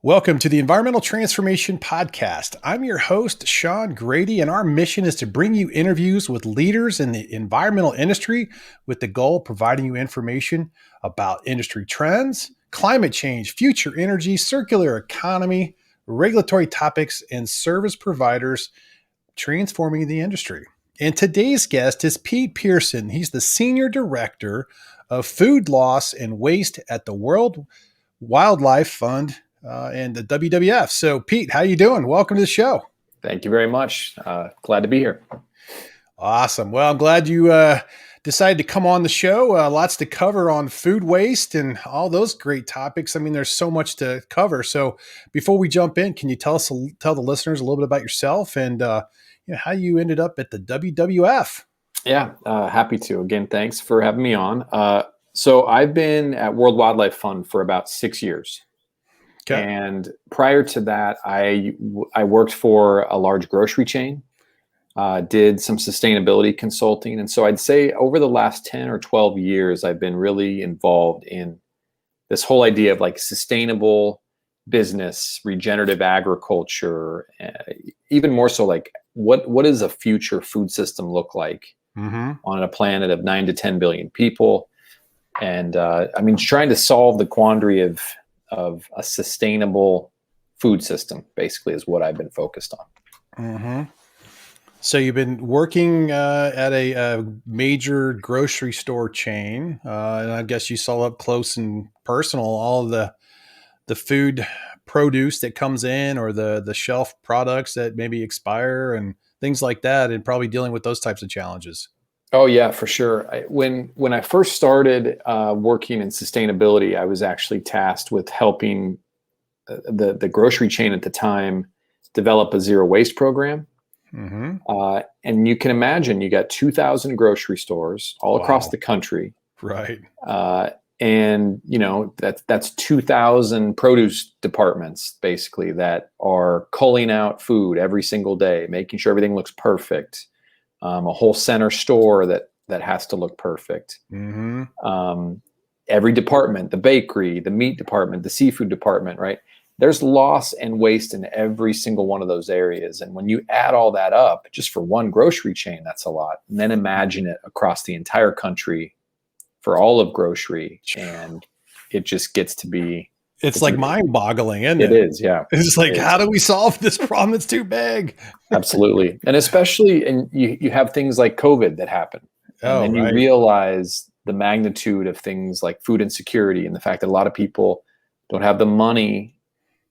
Welcome to the Environmental Transformation Podcast. I'm your host, Sean Grady, and our mission is to bring you interviews with leaders in the environmental industry with the goal of providing you information about industry trends, climate change, future energy, circular economy, regulatory topics, and service providers transforming the industry. And today's guest is Pete Pearson. He's the Senior Director of Food Loss and Waste at the World Wildlife Fund and the WWF. So, Pete, how you doing? Welcome to the show. Thank you very much. Glad to be here. Awesome. Well, I'm glad you decided to come on the show. Lots to cover on food waste and all those great topics. I mean, there's so much to cover. So, before we jump in, can you tell the listeners a little bit about yourself and how you ended up at the WWF? Yeah, happy to. Again, thanks for having me on. So, I've been at World Wildlife Fund for about 6 years. Okay. And prior to that, I worked for a large grocery chain, did some sustainability consulting. And so I'd say over the last 10 or 12 years, I've been really involved in this whole idea of like sustainable business, regenerative agriculture, even more so like what does a future food system look like on a planet of 9 to 10 billion people? And I mean, trying to solve the quandary of a sustainable food system, basically, is what I've been focused on. So you've been working at a major grocery store chain, and I guess you saw up close and personal all of the food produce that comes in, or the shelf products that maybe expire and things like that, and probably dealing with those types of challenges. Oh yeah, for sure. When I first started working in sustainability, I was actually tasked with helping the grocery chain at the time develop a zero waste program. And you can imagine, you got 2,000 grocery stores all across the country, right? And that's 2,000 produce departments basically that are culling out food every single day, making sure everything looks perfect. A whole center store that has to look perfect. Every department, the bakery, the meat department, the seafood department, right? There's loss and waste in every single one of those areas. And when you add all that up, just for one grocery chain, that's a lot. And then imagine it across the entire country for all of grocery. And it just gets to be... It's like mind-boggling, isn't it? It is, yeah. It's like, how do we solve this problem? It's too big. Absolutely. And especially, and you have things like COVID that happen. And then you realize the magnitude of things like food insecurity and the fact that a lot of people don't have the money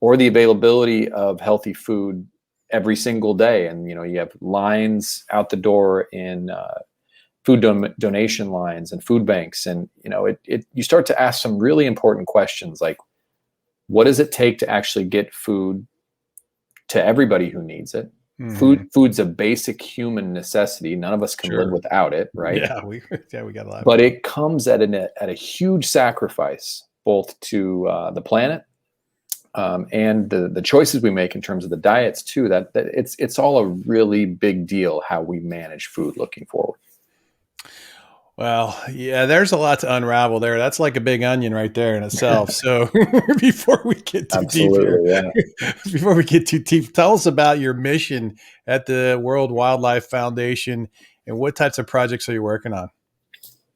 or the availability of healthy food every single day. And, you have lines out the door in food donation lines and food banks. And, you start to ask some really important questions like, what does it take to actually get food to everybody who needs it? Food's a basic human necessity. None of us can live without it, right? Yeah, we got a lot. But it comes at a huge sacrifice, both to the planet and the choices we make in terms of the diets too. That it's all a really big deal how we manage food looking forward. Well, yeah, there's a lot to unravel there. That's like a big onion right there in itself. So before we get too deep here, before we get too deep, tell us about your mission at the World Wildlife Foundation and what types of projects are you working on?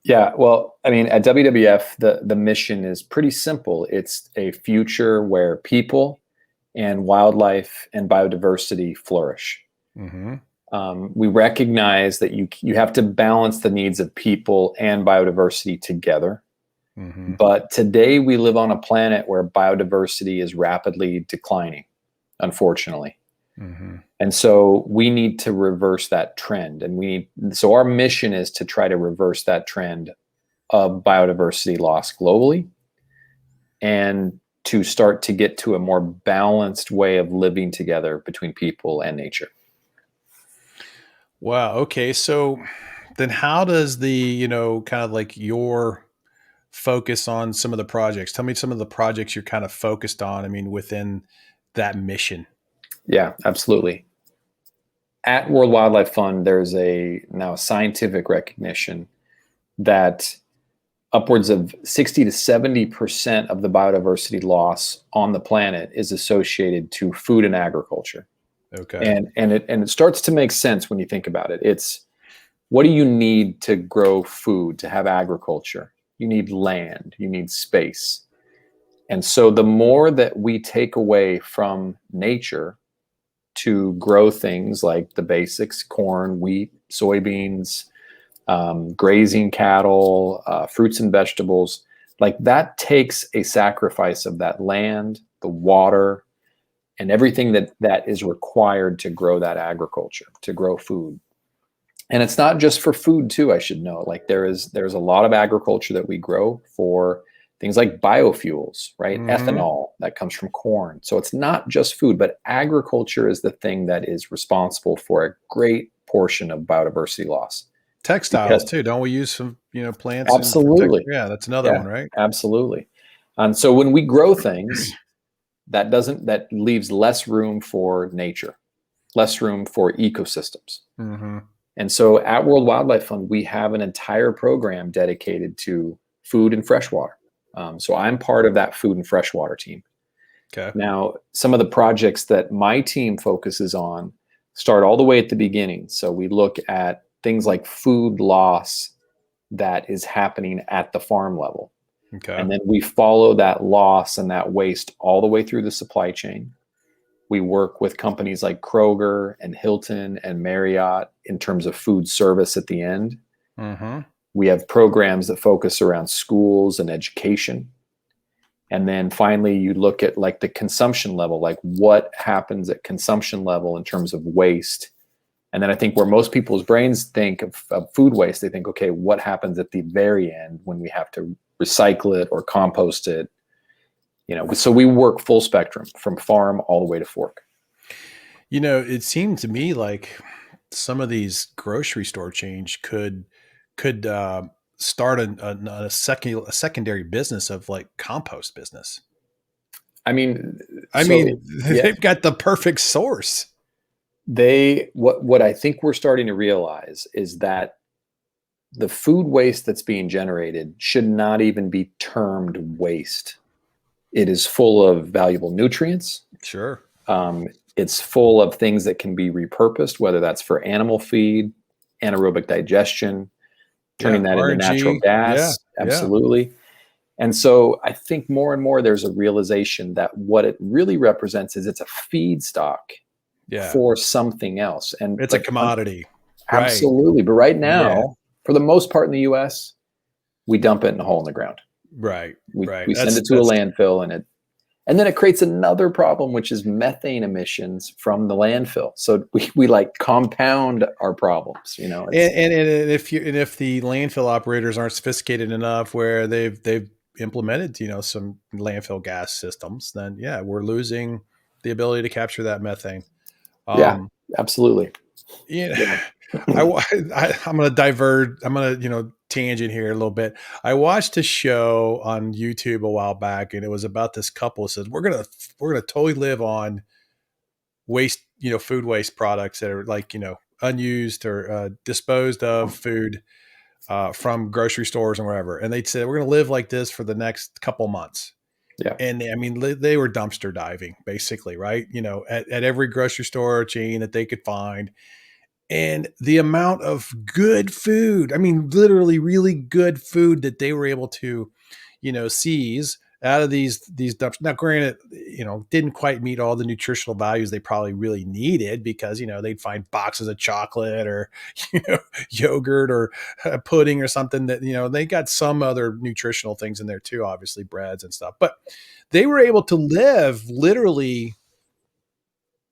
Yeah, well, I mean, at WWF, the mission is pretty simple. It's a future where people and wildlife and biodiversity flourish. We recognize that you have to balance the needs of people and biodiversity together. But today we live on a planet where biodiversity is rapidly declining, unfortunately. And so we need to reverse that trend. And so our mission is to try to reverse that trend of biodiversity loss globally and to start to get to a more balanced way of living together between people and nature. Wow. Okay. So then how does the, kind of like your focus on some of the projects? Tell me some of the projects you're kind of focused on, I mean, within that mission. Yeah, absolutely. At World Wildlife Fund, there's now a scientific recognition that upwards of 60 to 70% of the biodiversity loss on the planet is associated to food and agriculture. Okay. And it starts to make sense when you think about it. It's, what do you need to grow food, to have agriculture? You need land, you need space. And so the more that we take away from nature to grow things like the basics, corn, wheat, soybeans, grazing cattle, fruits and vegetables, like that takes a sacrifice of that land, the water, and everything that is required to grow that agriculture, to grow food. And it's not just for food too, I should know. Like there's a lot of agriculture that we grow for things like biofuels, right? Mm-hmm. Ethanol that comes from corn. So it's not just food, but agriculture is the thing that is responsible for a great portion of biodiversity loss. Textiles Because too. Don't we use some, plants and for tech? absolutely. Yeah, that's another Yeah, one, right? absolutely. And so when we grow things, that leaves less room for nature, less room for ecosystems. Mm-hmm. And so at World Wildlife Fund, we have an entire program dedicated to food and freshwater. So I'm part of that food and freshwater team. Okay. Now, some of the projects that my team focuses on start all the way at the beginning. So we look at things like food loss that is happening at the farm level. Okay. And then we follow that loss and that waste all the way through the supply chain. We work with companies like Kroger and Hilton and Marriott in terms of food service at the end. Mm-hmm. We have programs that focus around schools and education. And then finally, you look at like the consumption level, like what happens at consumption level in terms of waste. And then I think where most people's brains think of food waste, they think, okay, what happens at the very end when we have to recycle it or compost it? So we work full spectrum from farm all the way to fork. It seemed to me like some of these grocery store chains could start a secondary business of like compost business. I mean, I so mean, yeah, they've got the perfect source. what I think we're starting to realize is that the food waste that's being generated should not even be termed waste. It is full of valuable nutrients. Sure. Um, it's full of things that can be repurposed, whether that's for animal feed, anaerobic digestion, Yeah. turning that into natural RNG. Yeah. gas. Yeah. Absolutely. And so I think more and more there's a realization that what it really represents is it's a feedstock Yeah. for something else. And It's a commodity. Right. absolutely. But right Yeah. now, for the most part in the US, we dump it in a hole in the ground. Right. Right. We send That's it to a that's landfill and then it creates another problem, which is methane emissions from the landfill. So we like compound our problems, and if the landfill operators aren't sophisticated enough where they've implemented some landfill gas systems, then yeah, we're losing the ability to capture that methane. yeah, Um, absolutely. yeah, Yeah. I'm going to divert. I'm going to tangent here a little bit. I watched a show on YouTube a while back, and it was about this couple who says we're gonna totally live on waste, food waste products that are like unused or disposed of food from grocery stores and wherever. And they said we're going to live like this for the next couple months. Yeah. And I mean, they were dumpster diving basically, right? At every grocery store chain that they could find. And the amount of good food, I mean, literally really good food that they were able to, seize out of these dumps. Now, granted, didn't quite meet all the nutritional values they probably really needed because, they'd find boxes of chocolate or, yogurt or pudding or something that, they got some other nutritional things in there too, obviously breads and stuff. But they were able to live literally,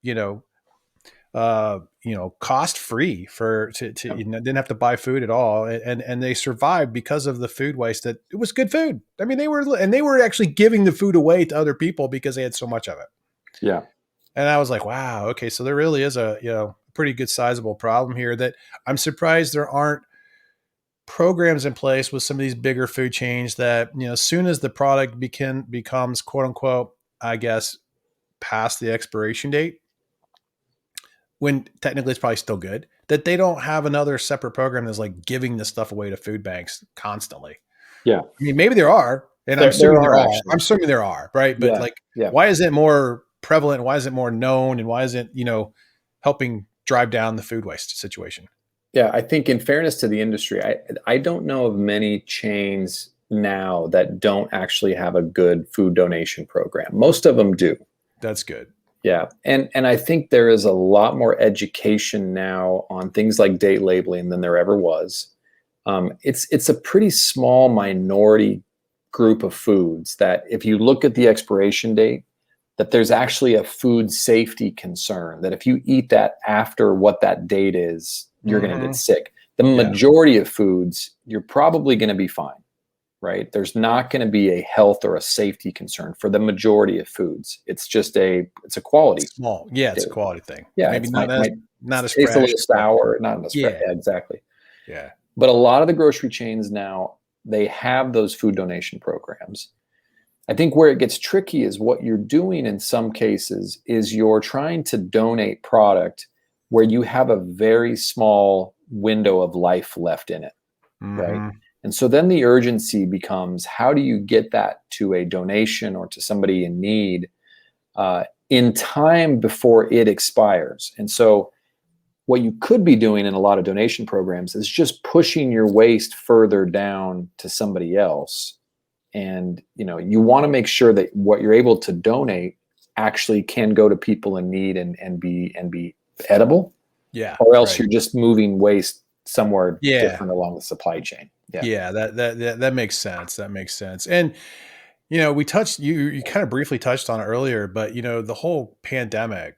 you know, cost free didn't have to buy food at all, and they survived because of the food waste. That it was good food. I mean, they were actually giving the food away to other people because they had so much of it. Yeah. And I was like, wow, okay, so there really is a pretty good sizable problem here. That I'm surprised there aren't programs in place with some of these bigger food chains that as soon as the product becomes quote unquote, I guess, past the expiration date, when technically it's probably still good, that they don't have another separate program that's like giving this stuff away to food banks constantly. Yeah. I mean, maybe there are, and I'm There assuming there are are. I'm actually. assuming there are, right? But Yeah. like, Yeah. why is it more prevalent? Why is it more known? And why is it, helping drive down the food waste situation? Yeah, I think in fairness to the industry, I don't know of many chains now that don't actually have a good food donation program. Most of them do. That's good. Yeah. And I think there is a lot more education now on things like date labeling than there ever was. It's a pretty small minority group of foods that if you look at the expiration date, that there's actually a food safety concern that if you eat that after what that date is, you're going to get Hmm. sick. The Yeah. majority of foods, you're probably going to be fine, right? There's not going to be a health or a safety concern for the majority of foods. It's just it's a quality Small. Yeah, it's a date. quality thing. Yeah, Maybe it's might not as taste a fresh, little but sour, not as fresh. yeah, Yeah, exactly. yeah. But a lot of the grocery chains now, they have those food donation programs. I think where it gets tricky is what you're doing in some cases is you're trying to donate product where you have a very small window of life left in it, right? Hmm. And so then the urgency becomes how do you get that to a donation or to somebody in need in time before it expires? And so what you could be doing in a lot of donation programs is just pushing your waste further down to somebody else, and you want to make sure that what you're able to donate actually can go to people in need and be edible, Yeah, or else right. you're just moving waste somewhere Yeah. different along the supply chain. Yeah. Yeah, that makes sense. That makes sense. And we touched you kind of briefly touched on it earlier, but the whole pandemic,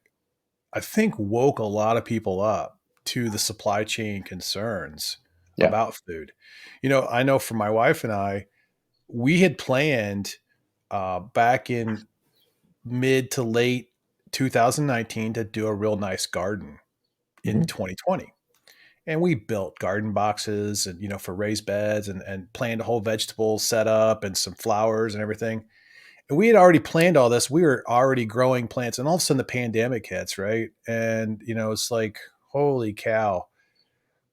I think, woke a lot of people up to the supply chain concerns Yeah. about food. I know for my wife and I, we had planned back in mid to late 2019 to do a real nice garden in Hmm. 2020. And we built garden boxes and, for raised beds and planned a whole vegetable setup and some flowers and everything. And we had already planned all this. We were already growing plants, and all of a sudden the pandemic hits, right? And, it's like, holy cow,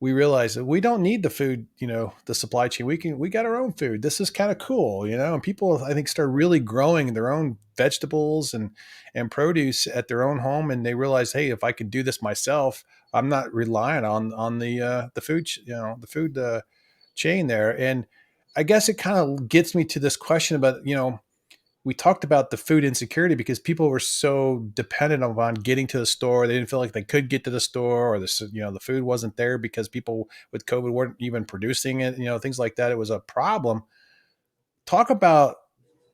we realized that we don't need the food, the supply chain. We got our own food. This is kind of cool, and people, I think, start really growing their own vegetables and produce at their own home. And they realize, hey, if I can do this myself, I'm not relying on the food, the food chain there. And I guess it kind of gets me to this question about, we talked about the food insecurity because people were so dependent upon getting to the store. They didn't feel like they could get to the store, or the food wasn't there because people with COVID weren't even producing it, things like that. It was a problem. Talk about,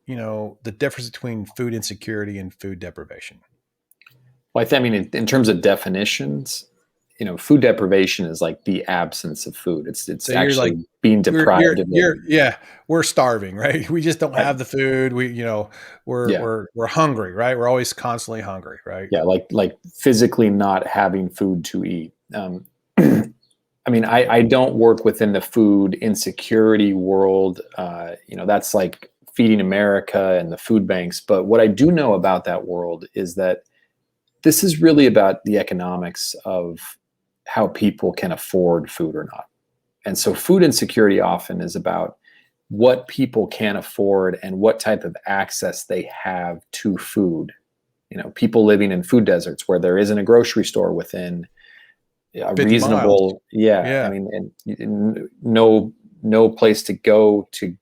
the difference between food insecurity and food deprivation. Well, I mean, in terms of definitions, food deprivation is like the absence of food. It's So you're like, actually being deprived of it. yeah, we're starving, right? We just don't Right. have the food. We're, Yeah. we're hungry, right? We're always constantly hungry, right? Yeah, like physically not having food to eat. I mean, I don't work within the food insecurity world. That's like Feeding America and the food banks. But what I do know about that world is that this is really about the economics of how people can afford food or not. And so food insecurity often is about what people can afford and what type of access they have to food. People living in food deserts where there isn't a grocery store within a 50 miles. reasonable, yeah, I Yeah. mean, and no place to go to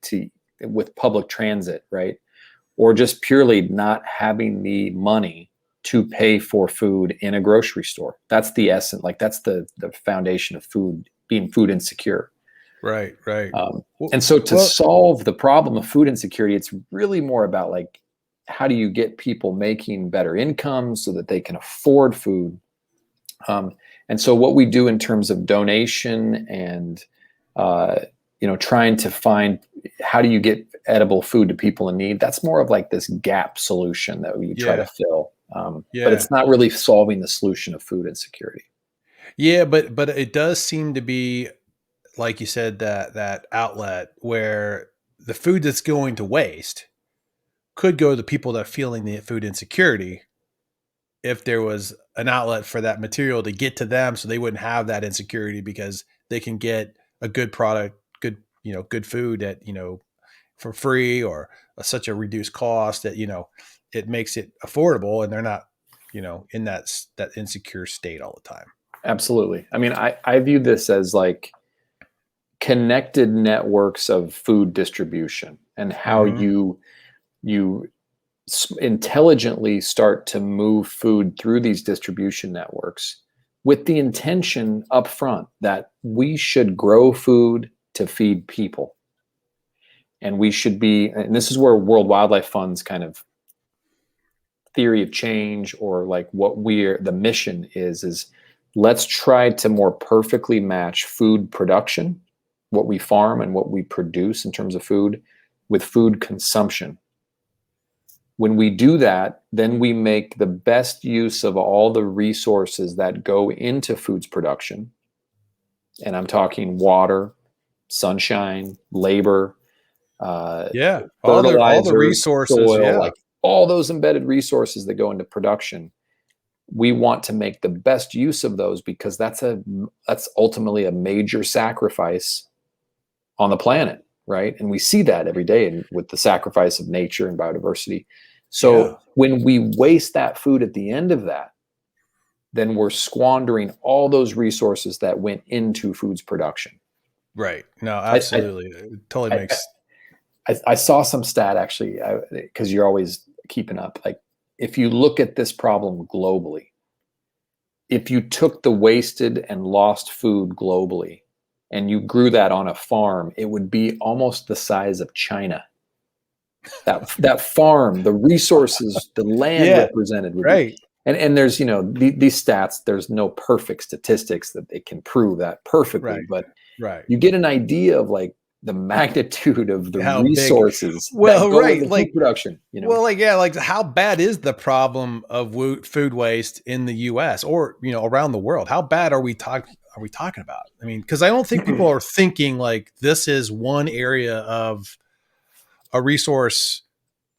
with public transit, right? Or just purely not having the money to pay for food in a grocery store. That's the essence, like that's the foundation of food, being food insecure. Right. Right. Um, Well, and so to well, solve the problem of food insecurity, it's really more about like, how do you get people making better incomes so that they can afford food? Um, and so what we do in terms of donation and, trying to find how do you get edible food to people in need, that's more of like this gap solution that we try to yeah. fill. But Yeah. it's not really solving the solution of food insecurity. Yeah, but it does seem to be, like you said, that outlet where the food that's going to waste could go to the people that are feeling the food insecurity if there was an outlet for that material to get to them, so they wouldn't have that insecurity because they can get a good product, good food at, for free or such a reduced cost that, it makes it affordable and they're not, in that insecure state all the time. Absolutely. I mean, I view this as like connected networks of food distribution and how Mm-hmm. you intelligently start to move food through these distribution networks with the intention up front that we should grow food to feed people. And we should be, and this is where World Wildlife Fund's kind of theory of change, or like what the mission is let's try to more perfectly match food production, what we farm and what we produce in terms of food, with food consumption. When we do that, then we make the best use of all the resources that go into foods production. And I'm talking water, sunshine, labor, Yeah. All the fertilizers, resources. soil, Yeah. like all those embedded resources that go into production. We want to make the best use of those because that's ultimately a major sacrifice on the planet, right? And we see that every day with the sacrifice of nature and biodiversity. So when we waste that food at the end of that, then we're squandering all those resources that went into foods production. Right. No, absolutely. It totally makes. I saw some stat actually, because you're always keeping up. Like, if you look at this problem globally, if you took the wasted and lost food globally and you grew that on a farm, it would be almost the size of China. That farm, the resources, the land represented would be. And there's, these stats, there's no perfect statistics that they can prove that perfectly, but you get an idea of like the magnitude of the How resources big. Well, that go into food production. Well, like how bad is the problem of food waste in the U.S. or around the world? How bad are we talking about? I mean, because I don't think people are thinking like this is one area of a resource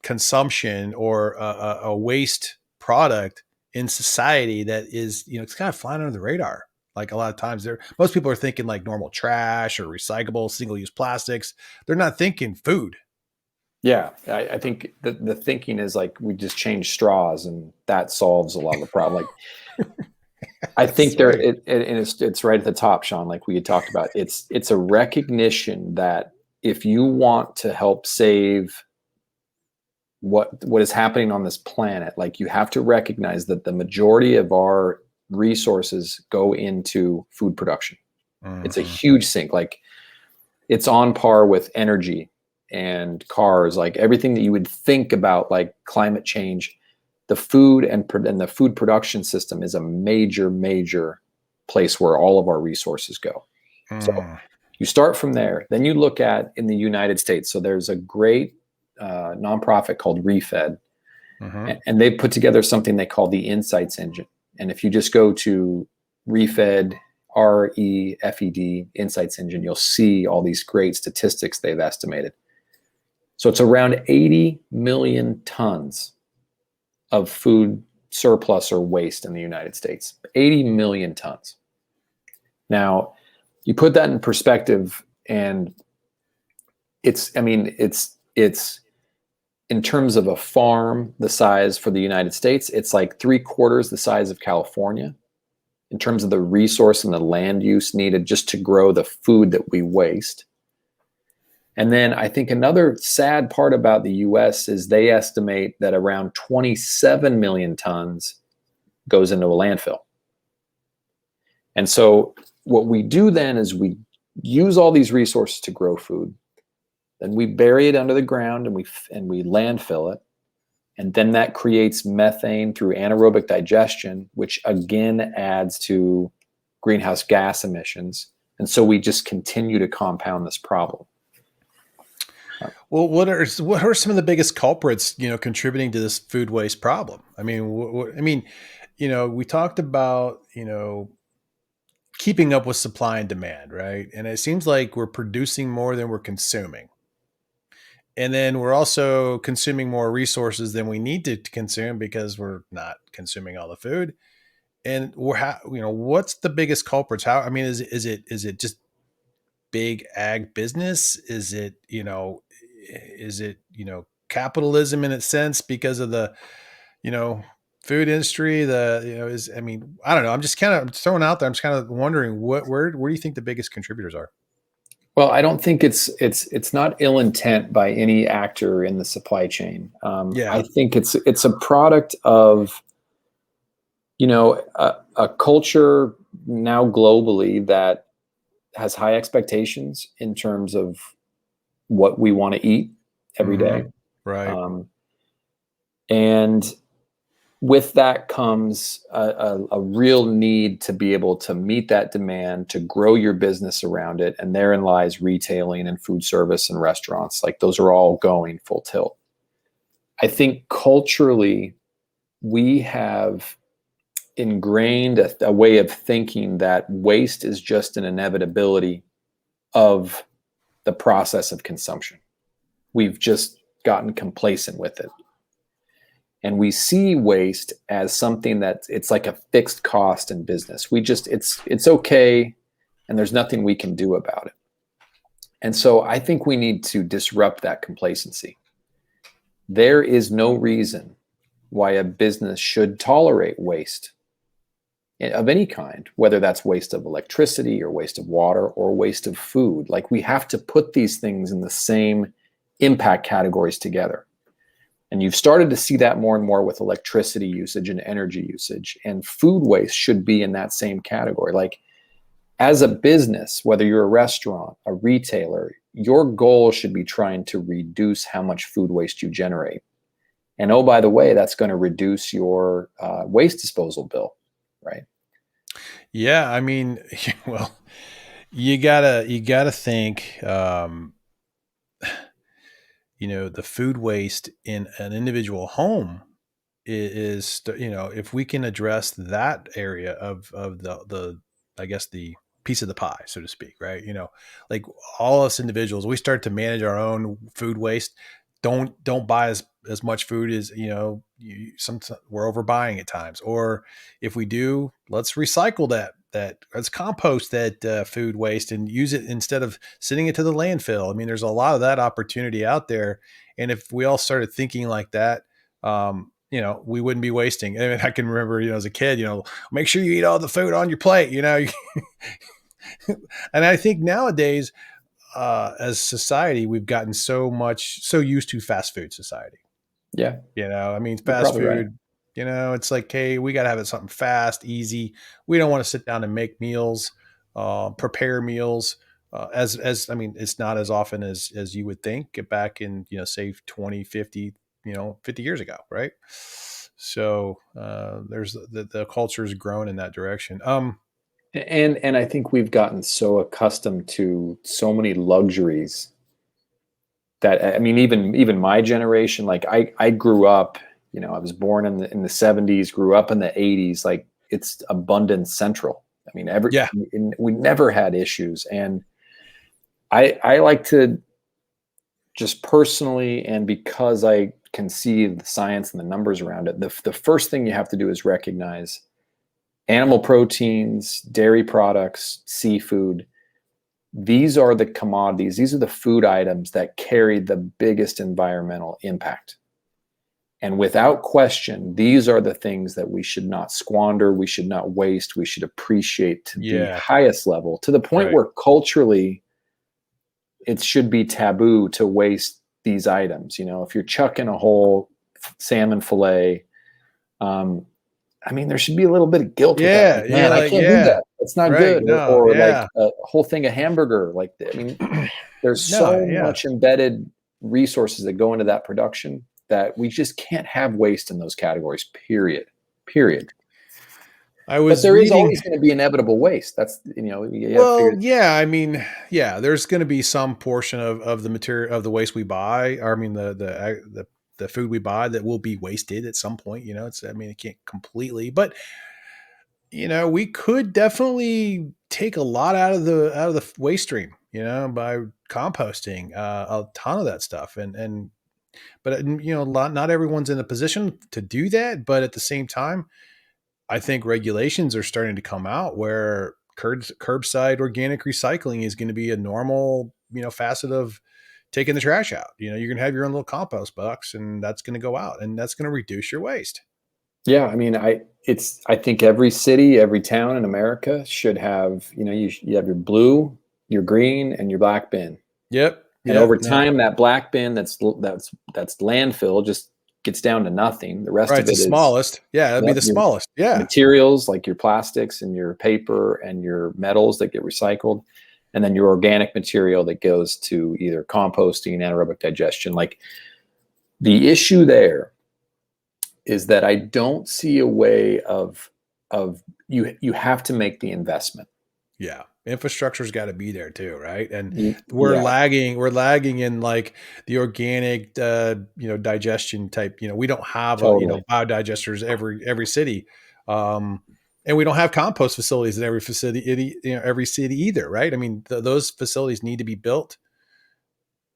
consumption or a waste product in society that is, it's kind of flying under the radar. Like a lot of times most people are thinking like normal trash or recyclable single-use plastics. They're not thinking food. Yeah. I think the thinking is like, we just change straws and that solves a lot of the problem. Like, I think and it's right at the top, Sean, like we had talked about. It's a recognition that if you want to help save what is happening on this planet, like, you have to recognize that the majority of our resources go into food production. Mm-hmm. It's a huge sink. Like, it's on par with energy and cars, like everything that you would think about, like climate change. The food and the food production system is a major place where all of our resources go. So you start from there. Then you look at in the United States. So there's a great nonprofit called Refed, and they put together something they call the Insights Engine. And if you just go to Refed, REFED, Insights Engine, you'll see all these great statistics they've estimated. So it's around 80 million tons of food surplus or waste in the United States. 80 million tons. Now, you put that in perspective, and it's in terms of a farm, the size for the United States, it's like 3/4 the size of California in terms of the resource and the land use needed just to grow the food that we waste. And then I think another sad part about the US is they estimate that around 27 million tons goes into a landfill. And so what we do then is we use all these resources to grow food. Then we bury it under the ground and we landfill it. And then that creates methane through anaerobic digestion, which again adds to greenhouse gas emissions. And so we just continue to compound this problem. Well, what are some of the biggest culprits, contributing to this food waste problem? I mean, we talked about, keeping up with supply and demand, right? And it seems like we're producing more than we're consuming. And then we're also consuming more resources than we need to consume because we're not consuming all the food. And what's the biggest culprits? Is it just big ag business? Is it, is it, capitalism in its sense because of the, you know, food industry, I mean, I don't know. I'm just kind of throwing out there. I'm just kind of wondering where do you think the biggest contributors are? Well, I don't think it's not ill intent by any actor in the supply chain. I Yeah. think it's a product of a culture now globally that has high expectations in terms of what we want to eat every day. Mm-hmm. Right. Um, and with that comes a real need to be able to meet that demand, to grow your business around it. And therein lies retailing and food service and restaurants. Like those are all going full tilt. I think culturally, we have ingrained a way of thinking that waste is just an inevitability of the process of consumption. We've just gotten complacent with it. And we see waste as something that it's like a fixed cost in business. It's okay and there's nothing we can do about it. And so I think we need to disrupt that complacency. There is no reason why a business should tolerate waste of any kind, whether that's waste of electricity or waste of water or waste of food. Like we have to put these things in the same impact categories together. And you've started to see that more and more with electricity usage and energy usage. And food waste should be in that same category. Like as a business, whether you're a restaurant, a retailer, your goal should be trying to reduce how much food waste you generate. And oh, by the way, that's going to reduce your waste disposal bill, right? Yeah. I mean, well, you gotta think, the food waste in an individual home if we can address that area of the I guess the piece of the pie, so to speak, right? Like all us individuals, we start to manage our own food waste. Don't buy as much food as we're overbuying at times, or if we do, let's recycle let's compost that food waste and use it instead of sending it to the landfill. I mean, there's a lot of that opportunity out there, and if we all started thinking like that, we wouldn't be wasting. I mean, I can remember, as a kid, make sure you eat all the food on your plate, and I think nowadays, as society, we've gotten so used to fast food society. Yeah, I mean, you're fast probably right. food, it's like, hey, we got to have it something fast, easy. We don't want to sit down and make meals, prepare meals. I mean, it's not as often as you would think back in, say 20, 50, 50 years ago. Right. So, there's the culture's grown in that direction. And I think we've gotten so accustomed to so many luxuries that I mean, even my generation, like I grew up, I was born in the 70s, grew up in the 80s, like it's abundance central. I mean, Yeah. we never had issues. And I like to just personally, and because I can see the science and the numbers around it, the first thing you have to do is recognize animal proteins, dairy products, seafood. These are the commodities, these are the food items that carry the biggest environmental impact. And without question, these are the things that we should not squander, we should not waste, we should appreciate to the Yeah. highest level, to the point Right. where culturally it should be taboo to waste these items. If you're chucking a whole salmon fillet, I mean, there should be a little bit of guilt with that. Yeah. Like, You're man, I like, can't do yeah. that. It's not Right. good. No. Or like Yeah. a whole thing of hamburger. Like, I mean, there's No. so Yeah. much embedded resources that go into that production that we just can't have waste in those categories, period. Period. I But was there is reading. always going to be inevitable waste. That's, you have to Well, figure. yeah, I mean, yeah, there's going to be some portion of the material of the waste we buy, or I mean the food we buy that will be wasted at some point. I mean, it can't completely, but we could definitely take a lot out of the waste stream, by composting a ton of that stuff, but not everyone's in a position to do that. But at the same time, I think regulations are starting to come out where curbside organic recycling is going to be a normal, facet of taking the trash out. You're going to have your own little compost box, and that's going to go out, and that's going to reduce your waste. Yeah, I mean, I think every city, every town in America should have, you have your blue, your green, and your black bin. Yep. And over time, that black bin that's landfill just gets down to nothing. The rest of it the is smallest. Yeah, it'd be the smallest. Yeah. Materials like your plastics and your paper and your metals that get recycled, and then your organic material that goes to either composting, anaerobic digestion. Like, the issue there is that I don't see a way of you have to make the investment. Yeah. Infrastructure's got to be there too, right? And we're lagging in like the organic digestion type. We don't have biodigesters every city. And we don't have compost facilities in every facility, every city either, right? I mean, those facilities need to be built.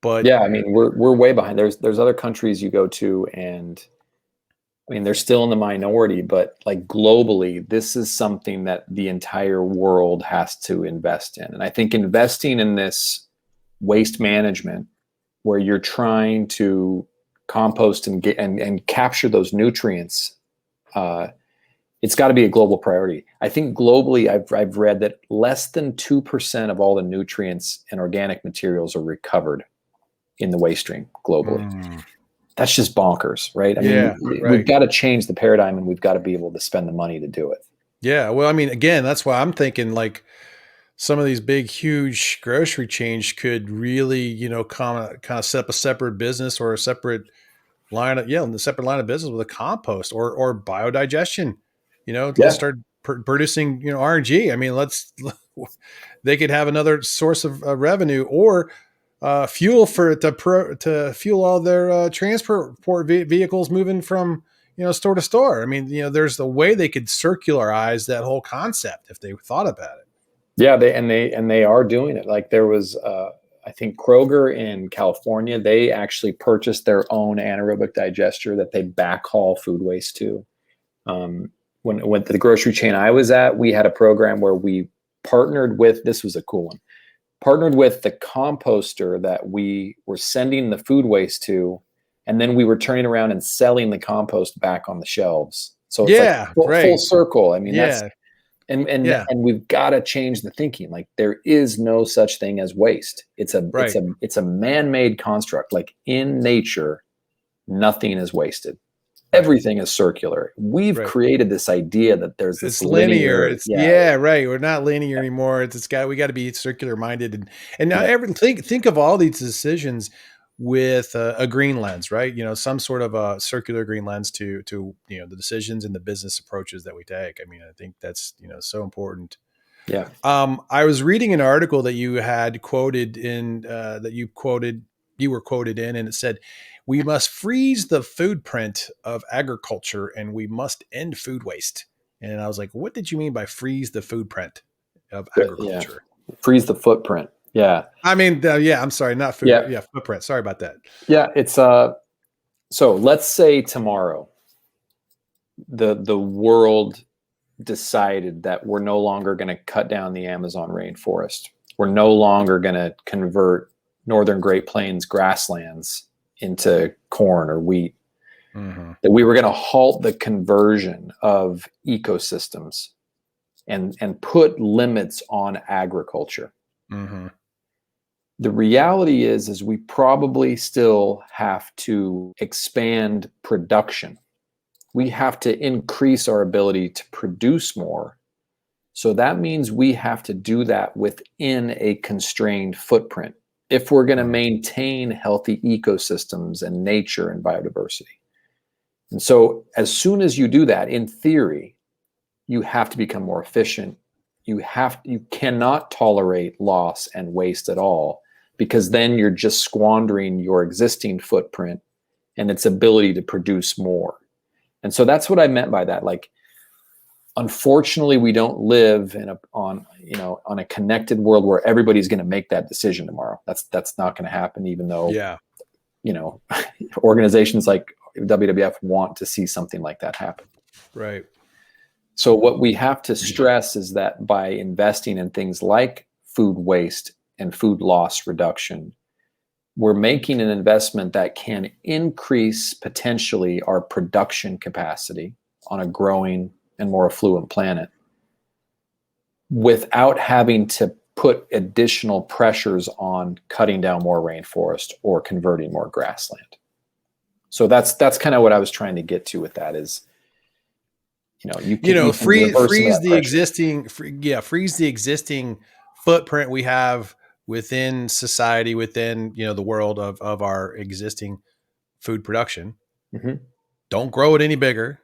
But yeah, I mean, we're way behind. There's other countries you go to, and I mean, they're still in the minority, but like globally, this is something that the entire world has to invest in. And I think investing in this waste management, where you're trying to compost and get and capture those nutrients, it's got to be a global priority. I think globally, I've read that less than 2% of all the nutrients and organic materials are recovered in the waste stream globally. That's just bonkers, right? I mean, we've got to change the paradigm, and we've got to be able to spend the money to do it. Yeah. Well, I mean, again, that's why I'm thinking like some of these big, huge grocery chains could really, kind of set up a separate business or a separate line of, the separate line of business with a compost or biodigestion, let's start producing, RNG. I mean, they could have another source of revenue or fuel to fuel all their transport vehicles moving from store to store. I mean, there's the way they could circularize that whole concept if they thought about it. Yeah, they are doing it. Like, there was I think Kroger in California, they actually purchased their own anaerobic digester that they backhaul food waste to. When I went to the grocery chain I was at, we had a program where we partnered with, this was a cool one, partnered with the composter that we were sending the food waste to, and then we were turning around and selling the compost back on the shelves. So it's full circle. I mean, that's and we've got to change the thinking. Like, there is no such thing as waste. It's a man-made construct. Like, in nature, nothing is wasted. Everything is circular. We've created this idea that there's this linear. We're not linear anymore. We got to be circular minded, and now think of all these decisions with a green lens, right? Some sort of a circular green lens to the decisions and the business approaches that we take. I mean, I think that's so important. Yeah. I was reading an article that you had quoted in you were quoted in, and it said, "We must freeze the food print of agriculture, and we must end food waste." And I was like, what did you mean by freeze the food print of agriculture? Yeah. Freeze the footprint. Yeah. I mean, I'm sorry, not food. Yeah. Footprint. Sorry about that. Yeah. It's so let's say tomorrow the world decided that we're no longer going to cut down the Amazon rainforest. We're no longer going to convert northern Great Plains grasslands into corn or wheat. Mm-hmm. That we were going to halt the conversion of ecosystems and put limits on agriculture. Mm-hmm. The reality is we probably still have to expand production. We have to increase our ability to produce more. So that means we have to do that within a constrained footprint if we're going to maintain healthy ecosystems and nature and biodiversity. And so as soon as you do that, in theory, you have to become more efficient. You cannot tolerate loss and waste at all, because then you're just squandering your existing footprint and its ability to produce more. And so that's what I meant by that. Like, unfortunately, we don't live on a connected world where everybody's going to make that decision tomorrow. That's not going to happen, even though organizations like WWF want to see something like that happen. Right. So what we have to stress is that by investing in things like food waste and food loss reduction, we're making an investment that can increase potentially our production capacity on a growing and more affluent planet without having to put additional pressures on cutting down more rainforest or converting more grassland. So that's kind of what I was trying to get to with that is, you can freeze the existing footprint we have within society, within, the world of our existing food production. Mm-hmm. Don't grow it any bigger.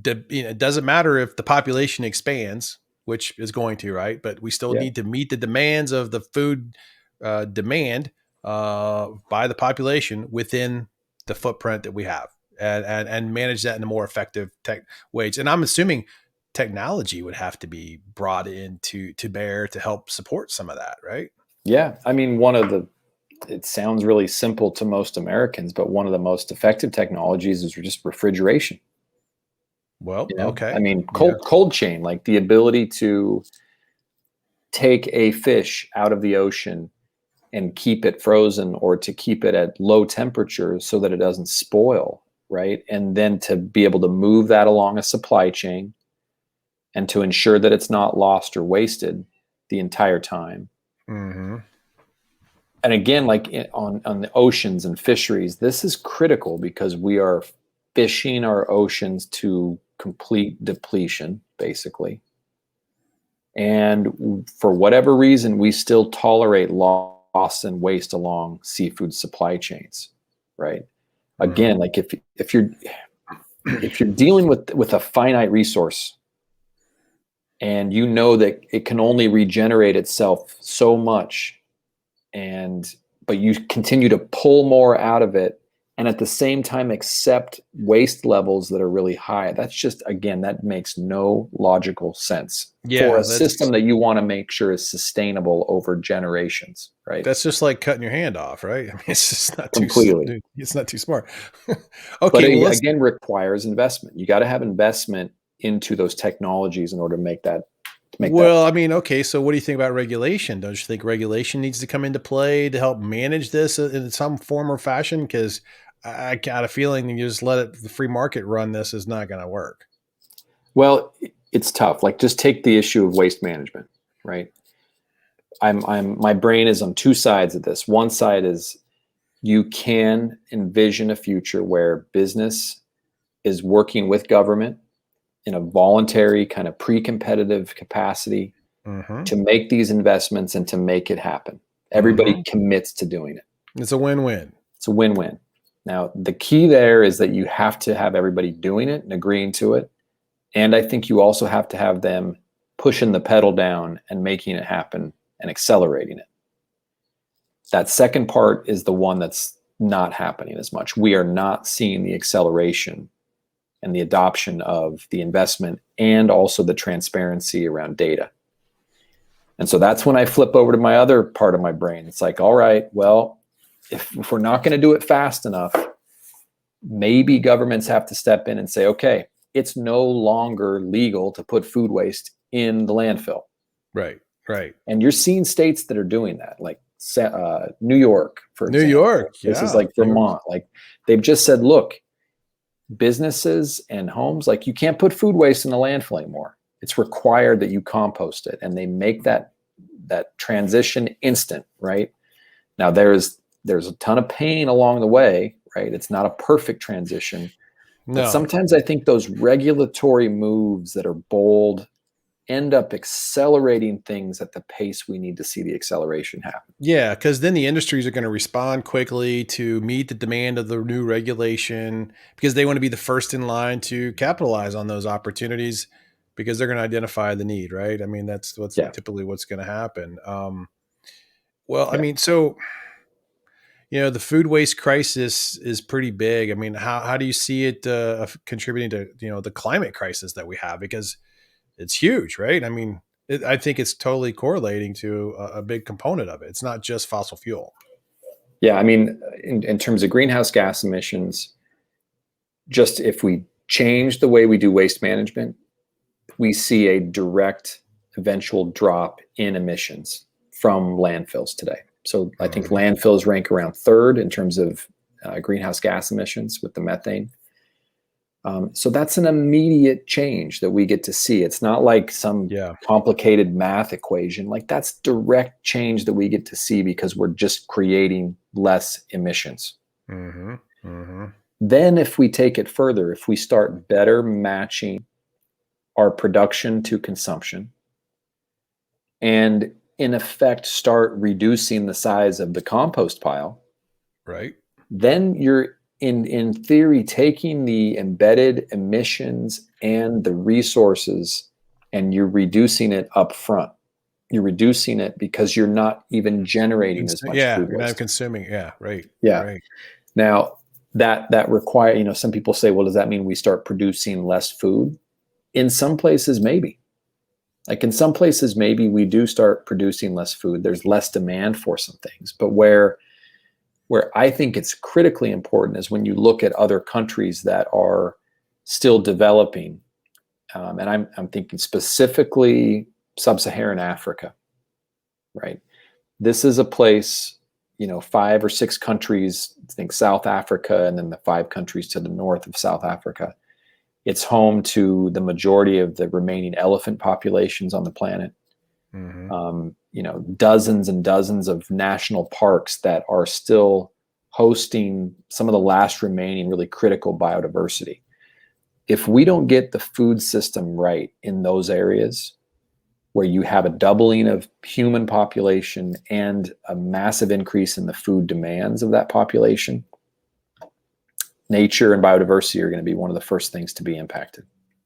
It doesn't matter if the population expands, which is going to, right? But we still need to meet the demands of the food demand by the population within the footprint that we have, and manage that in a more effective ways. And I'm assuming technology would have to be brought in to bear to help support some of that, right? Yeah. I mean, it sounds really simple to most Americans, but one of the most effective technologies is just refrigeration. Well, okay. I mean, cold chain, like the ability to take a fish out of the ocean and keep it frozen or to keep it at low temperatures so that it doesn't spoil, right? And then to be able to move that along a supply chain and to ensure that it's not lost or wasted the entire time. Mm-hmm. And again, like on the oceans and fisheries, this is critical because we are fishing our oceans to complete depletion, basically. And for whatever reason, we still tolerate loss and waste along seafood supply chains, right? Again, like if you're dealing with a finite resource and you know that it can only regenerate itself so much, but you continue to pull more out of it, and at the same time accept waste levels that are really high. That's just, again, that makes no logical sense for a system that you want to make sure is sustainable over generations, right? That's just like cutting your hand off, right? I mean, it's just not completely. It's not too smart. Okay, but it, again, requires investment. You got to have investment into those technologies in order to make that. I mean, okay, so what do you think about regulation? Don't you think regulation needs to come into play to help manage this in some form or fashion? Because I got a feeling you just let the free market run this is not going to work. Well, it's tough. Like, just take the issue of waste management, right? My brain is on two sides of this. One side is you can envision a future where business is working with government in a voluntary kind of pre-competitive capacity to make these investments and to make it happen. Everybody commits to doing it. It's a win-win. It's a win-win. Now, the key there is that you have to have everybody doing it and agreeing to it. And I think you also have to have them pushing the pedal down and making it happen and accelerating it. That second part is the one that's not happening as much. We are not seeing the acceleration and the adoption of the investment and also the transparency around data. And so that's when I flip over to my other part of my brain. It's like, all right, well, if we're not going to do it fast enough, maybe governments have to step in and say, okay, it's no longer legal to put food waste in the landfill. Right. And you're seeing states that are doing that, like New York, for example. New York, places like Vermont. Like, they've just said, look, businesses and homes, like, you can't put food waste in the landfill anymore. It's required that you compost it, and they make that transition instant, right? Now, there's a ton of pain along the way, right? It's not a perfect transition. No. But sometimes I think those regulatory moves that are bold end up accelerating things at the pace we need to see the acceleration happen. Yeah, because then the industries are going to respond quickly to meet the demand of the new regulation because they want to be the first in line to capitalize on those opportunities because they're going to identify the need, right? I mean, that's typically what's going to happen. I mean, so, the food waste crisis is pretty big. I mean, how do you see it contributing to, the climate crisis that we have? Because it's huge, right? I mean, I think it's totally correlating to a big component of it. It's not just fossil fuel. Yeah, I mean, in terms of greenhouse gas emissions, just if we change the way we do waste management, we see a direct eventual drop in emissions from landfills today. So I think landfills rank around third in terms of greenhouse gas emissions with the methane. So that's an immediate change that we get to see. It's not like some complicated math equation. Like, that's direct change that we get to see because we're just creating less emissions. Then if we take it further, if we start better matching our production to consumption and in effect start reducing the size of the compost pile, right, then you're in theory taking the embedded emissions and the resources and you're reducing it up front. You're reducing it because you're not even generating as much food you're waste. not consuming. Right. Now that require, some people say, well, does that mean we start producing less food? In some places, maybe. Like, in some places, maybe we do start producing less food. There's less demand for some things. But where I think it's critically important is when you look at other countries that are still developing, and I'm thinking specifically sub-Saharan Africa, right? This is a place, 5 or 6 countries, I think South Africa, and then the 5 countries to the north of South Africa. It's home to the majority of the remaining elephant populations on the planet. Dozens and dozens of national parks that are still hosting some of the last remaining really critical biodiversity. If we don't get the food system right in those areas where you have a doubling of human population and a massive increase in the food demands of that population, nature and biodiversity are going to be one of the first things to be impacted.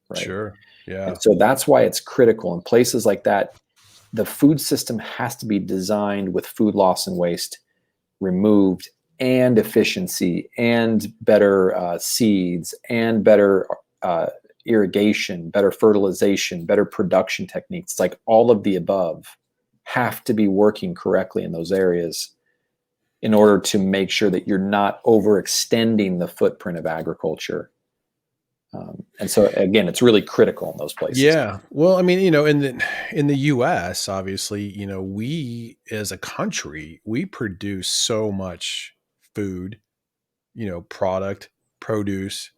Right? Sure. Yeah. And so that's why it's critical in places like that. The food system has to be designed with food loss and waste removed, and efficiency, and better seeds, and better irrigation, better fertilization, better production techniques. Like, all of the above have to be working correctly in those areas in order to make sure that you're not overextending the footprint of agriculture. And so, again, it's really critical in those places. Yeah. Well, I mean, in the US, obviously, we as a country, we produce so much food, product, produce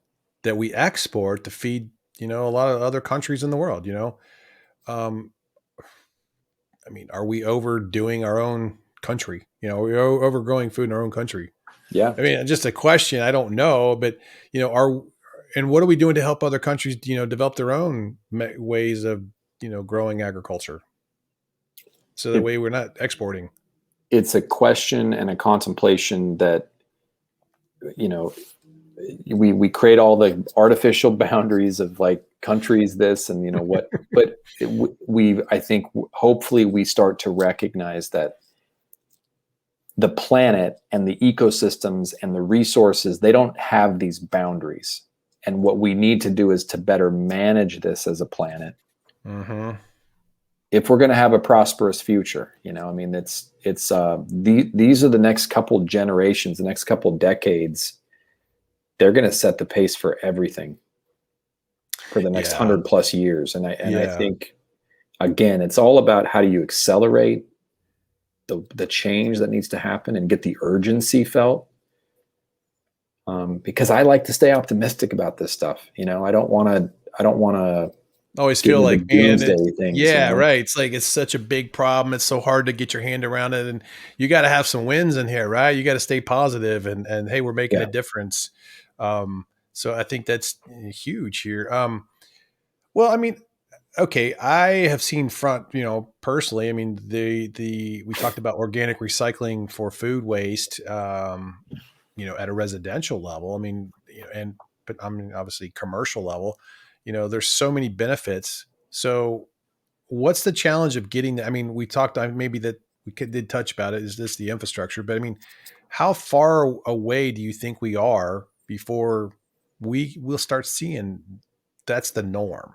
that we export to feed, a lot of other countries in the world, I mean, are we overdoing our own country? We're overgrowing food in our own country. Yeah. I mean, just a question. I don't know, but and what are we doing to help other countries, develop their own ways of, growing agriculture? So that way we're not exporting. It's a question and a contemplation that, we create all the artificial boundaries of like countries, this and what, but I think hopefully we start to recognize that the planet and the ecosystems and the resources, they don't have these boundaries. And what we need to do is to better manage this as a planet. If we're going to have a prosperous future, I mean, these are the next couple generations, the next couple decades. They're going to set the pace for everything for the next 100+ years. And I think, again, it's all about how do you accelerate the change that needs to happen and get the urgency felt. Because I like to stay optimistic about this stuff. I don't want to always feel like, man, things, right. It's like, it's such a big problem. It's so hard to get your hand around it. And you got to have some wins in here, right? You got to stay positive and hey, we're making a difference. So I think that's huge here. Well, I mean, okay, I have seen personally, I mean, we talked about organic recycling for food waste, at a residential level. I mean, but I mean, obviously commercial level, there's so many benefits. So what's the challenge of getting that? I mean, we talked, maybe that did touch about it. Is this the infrastructure? But I mean, how far away do you think we are before we will start seeing that's the norm?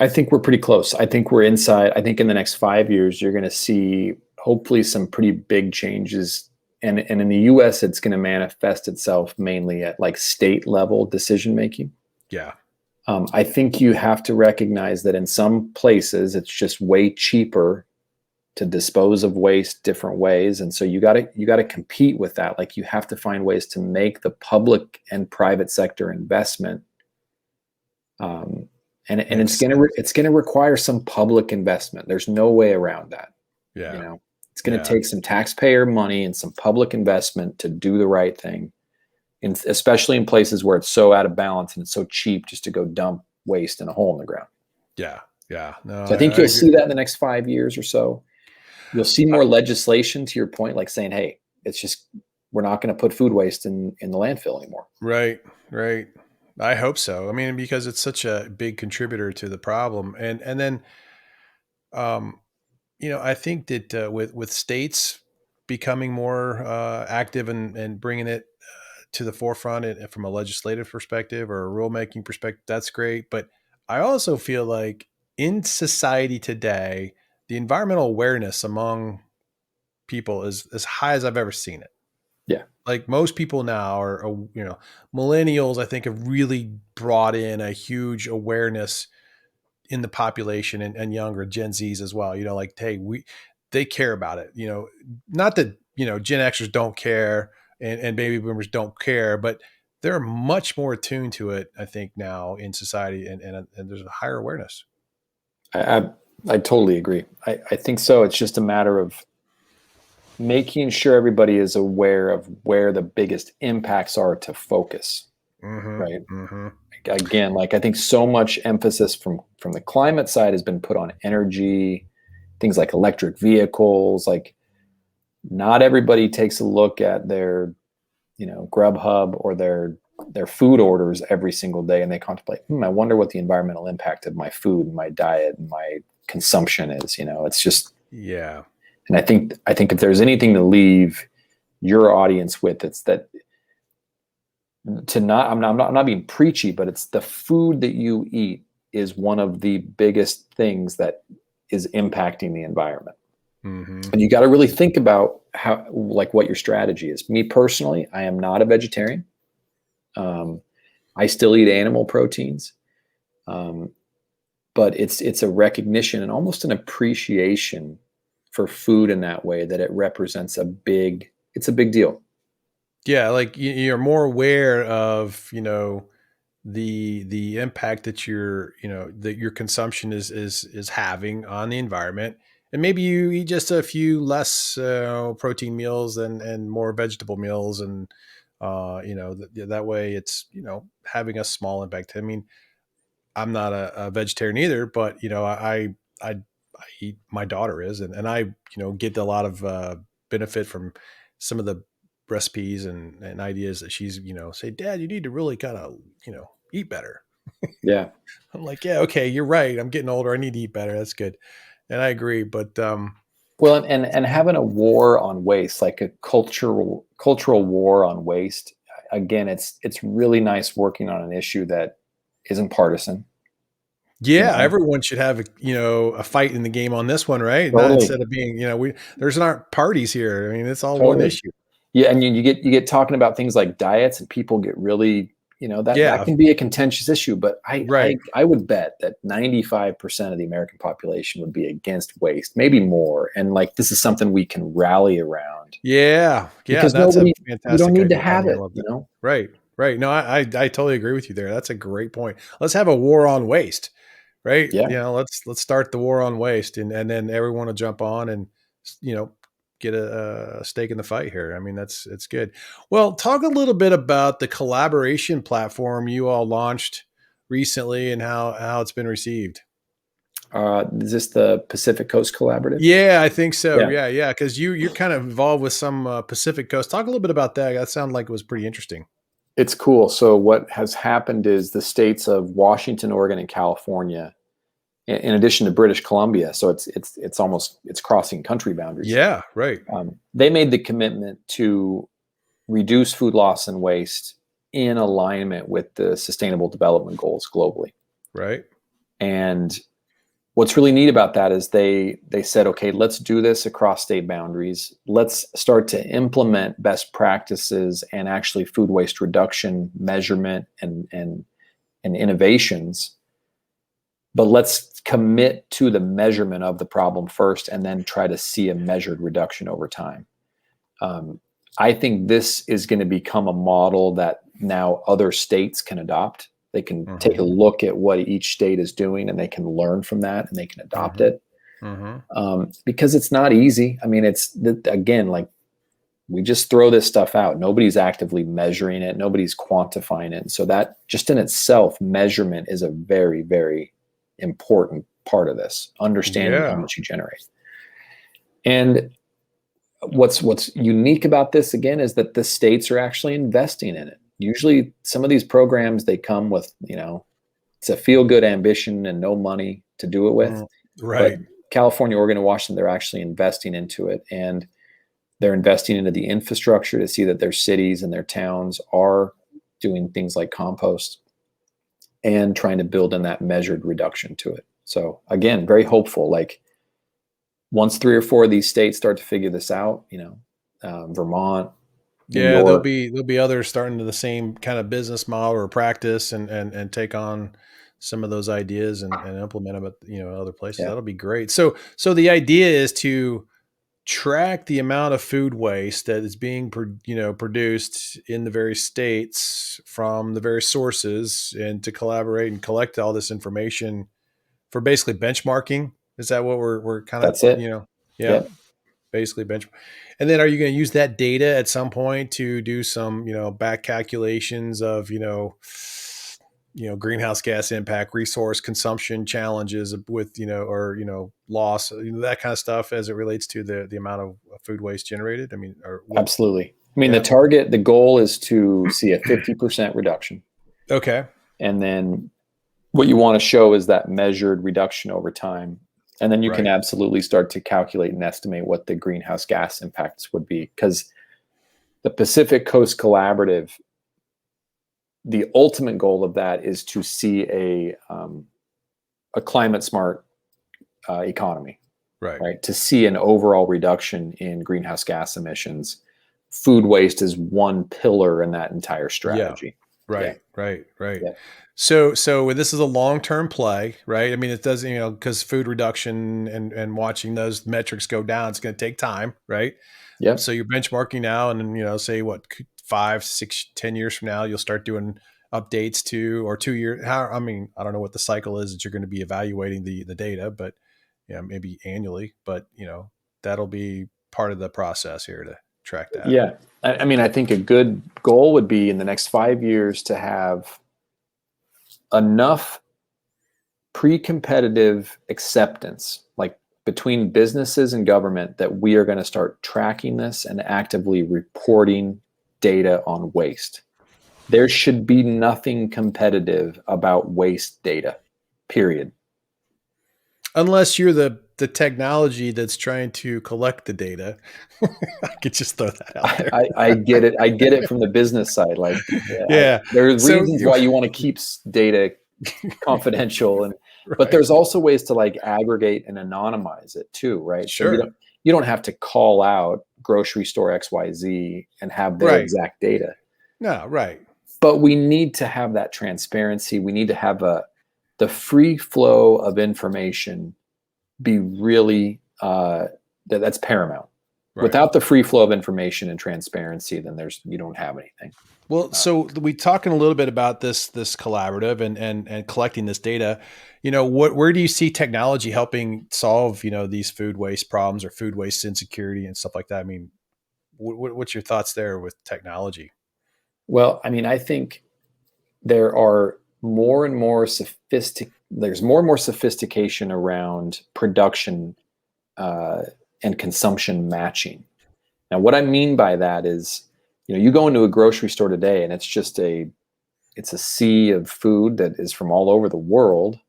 I think we're pretty close. I think we're inside. I think in the next 5 years, you're going to see hopefully some pretty big changes. And in the US, it's going to manifest itself mainly at like state level decision making. Yeah. I think you have to recognize that in some places, it's just way cheaper to dispose of waste different ways. And so you got to compete with that. Like, you have to find ways to make the public and private sector investment. And it's going to require some public investment. There's no way around that. Yeah. It's going to take some taxpayer money and some public investment to do the right thing. Especially in places where it's so out of balance and it's so cheap just to go dump waste in a hole in the ground. Yeah. Yeah. No, So I think you'll see that in the next 5 years or so. You'll see more legislation, to your point, like saying, hey, it's just, we're not going to put food waste in the landfill anymore. Right. I hope so. I mean, because it's such a big contributor to the problem. And then, I think that with states becoming more active and bringing it to the forefront from a legislative perspective or a rulemaking perspective, that's great. But I also feel like in society today, the environmental awareness among people is as high as I've ever seen it. Yeah. Like, most people now are millennials, I think, have really brought in a huge awareness in the population, and younger Gen Zs as well. Like, hey, they care about it. Not that, Gen Xers don't care and baby boomers don't care, but they're much more attuned to it, I think, now in society, and there's a higher awareness. I totally agree. I think so. It's just a matter of making sure everybody is aware of where the biggest impacts are to focus. Right. Again, like, I think so much emphasis from the climate side has been put on energy, things like electric vehicles. Like, not everybody takes a look at their, Grubhub or their food orders every single day, and they contemplate, I wonder what the environmental impact of my food and my diet and my consumption is. It's just, yeah. And I think if there's anything to leave your audience with, it's that I'm not being preachy, but it's the food that you eat is one of the biggest things that is impacting the environment. And you got to really think about what your strategy is. Me personally, I am not a vegetarian. I still eat animal proteins. But it's a recognition and almost an appreciation for food in that way, that it represents it's a big deal. Yeah. Like, you're more aware of, the impact that your consumption is having on the environment. And maybe you eat just a few less protein meals and more vegetable meals. And, that way it's, having a small impact. I mean, I'm not a vegetarian either, but, I eat, my daughter is, and I, get a lot of benefit from some of the recipes and ideas that she's, say, Dad, you need to really kind of, eat better. Yeah. I'm like, yeah, okay, you're right. I'm getting older. I need to eat better. That's good. And I agree. But, well, and having a war on waste, like a cultural war on waste, again, it's really nice working on an issue that isn't partisan. yeah, everyone should have a fight in the game on this one, right? Totally. Not instead of being, there's not parties here. I mean, it's all Totally. one issue. Yeah, and you get talking about things like diets, and people get really, that can be a contentious issue. But I would bet that 95% of the American population would be against waste, maybe more. And like, this is something we can rally around. Yeah, because that's nobody, a fantastic. You don't need to idea. have it, Right. No, I totally agree with you there. That's a great point. Let's have a war on waste. Right. Yeah. Let's start the war on waste, and then everyone will jump on and, get a stake in the fight here. I mean, it's good. Well, talk a little bit about the collaboration platform you all launched recently and how it's been received. Is this the Pacific Coast Collaborative? Yeah, I think so. Yeah. Because you're kind of involved with some Pacific Coast. Talk a little bit about that. That sounded like it was pretty interesting. It's cool. So what has happened is the states of Washington, Oregon, and California, in addition to British Columbia, so it's crossing country boundaries. Yeah, right. They made the commitment to reduce food loss and waste in alignment with the Sustainable Development Goals globally. Right. And what's really neat about that is they said, okay, let's do this across state boundaries. Let's start to implement best practices and actually food waste reduction measurement and innovations. But let's commit to the measurement of the problem first and then try to see a measured reduction over time. I think this is going to become a model that now other states can adopt. They can take a look at what each state is doing and they can learn from that and they can adopt it. Because it's not easy. I mean, again, like, we just throw this stuff out. Nobody's actively measuring it. Nobody's quantifying it. And so that just in itself, measurement is a very, very important part of this, understanding how much you generate. And what's unique about this, again, is that the states are actually investing in it. Usually some of these programs, they come with, it's a feel-good ambition and no money to do it with. Right. But California, Oregon, and Washington, they're actually investing into it. And they're investing into the infrastructure to see that their cities and their towns are doing things like compost and trying to build in that measured reduction to it. So again, very hopeful. Like, once 3 or 4 of these states start to figure this out, Vermont, New York, there'll be others starting to the same kind of business model or practice and take on some of those ideas and implement them at other places. That'll be great. So the idea is to track the amount of food waste that is being produced in the various states from the various sources, and to collaborate and collect all this information for basically benchmarking. Is that what we're kind of, that's it. Basically benchmark. And then are you going to use that data at some point to do some, back calculations of, greenhouse gas impact, resource consumption challenges with, or, loss, that kind of stuff as it relates to the amount of food waste generated? I mean, absolutely. I mean, the goal is to see a 50% reduction. Okay. And then what you want to show is that measured reduction over time. And then you can absolutely start to calculate and estimate what the greenhouse gas impacts would be. Because the Pacific Coast Collaborative, the ultimate goal of that is to see a climate smart economy, right? To see an overall reduction in greenhouse gas emissions. Food waste is one pillar in that entire strategy. Right. Yeah. So this is a long-term play, right? I mean, it does, because food reduction and watching those metrics go down, it's going to take time, right? Yeah. So you're benchmarking now, and then, say 5, 6, 10 years from now, you'll start doing updates or 2 years. I don't know what the cycle is that you're going to be evaluating the data, but maybe annually, but that'll be part of the process here to track that. Yeah. I mean, I think a good goal would be in the next 5 years to have enough pre-competitive acceptance, like between businesses and government, that we are going to start tracking this and actively reporting data on waste. There should be nothing competitive about waste data, period. Unless you're the technology that's trying to collect the data. I could just throw that out there. I get it. I get it from the business side. Like, there's reasons why you want to keep data confidential, but there's also ways to like aggregate and anonymize it too, right? Sure. So you don't have to call out grocery store XYZ and have their exact data. No, right. But we need to have that transparency. We need to have the free flow of information be really that's paramount. Right. Without the free flow of information and transparency, then you don't have anything. Well, so we talking a little bit about this collaborative and collecting this data. Where do you see technology helping solve these food waste problems or food waste insecurity and stuff like that? I mean, what's your thoughts there with technology? Well, I mean, I think there are more and more there's more and more sophistication around production and consumption matching. Now, what I mean by that is, you go into a grocery store today and it's just it's a sea of food that is from all over the world.